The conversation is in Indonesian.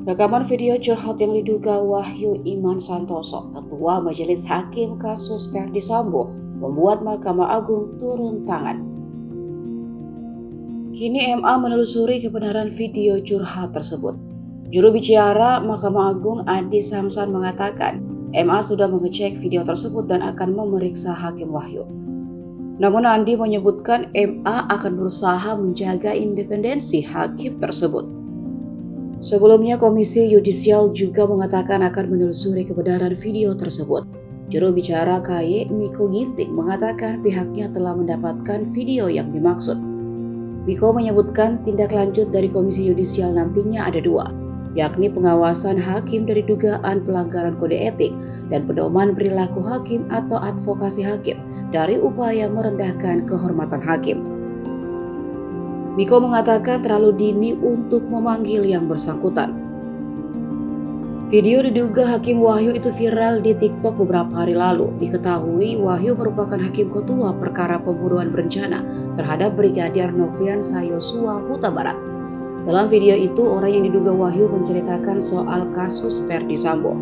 Rekaman video curhat yang diduga Wahyu Iman Santoso, Ketua Majelis Hakim kasus Verdi Sambo, membuat Mahkamah Agung turun tangan. Kini MA menelusuri kebenaran video curhat tersebut. Juru bicara Mahkamah Agung Andi Samsan mengatakan, MA sudah mengecek video tersebut dan akan memeriksa Hakim Wahyu. Namun Andi menyebutkan MA akan berusaha menjaga independensi hakim tersebut. Sebelumnya, Komisi Yudisial juga mengatakan akan menelusuri kebenaran video tersebut. Juru bicara KY Miko Ginting mengatakan pihaknya telah mendapatkan video yang dimaksud. Miko menyebutkan tindak lanjut dari Komisi Yudisial nantinya ada dua, yakni pengawasan hakim dari dugaan pelanggaran kode etik dan pedoman perilaku hakim atau advokasi hakim dari upaya merendahkan kehormatan hakim. Miko mengatakan terlalu dini untuk memanggil yang bersangkutan. Video diduga Hakim Wahyu itu viral di TikTok beberapa hari lalu. Diketahui Wahyu merupakan Hakim Ketua perkara pembunuhan berencana terhadap Brigadir Nofriansah Yosua Huta Barat. Dalam video itu, orang yang diduga Wahyu menceritakan soal kasus Verdi Sambo.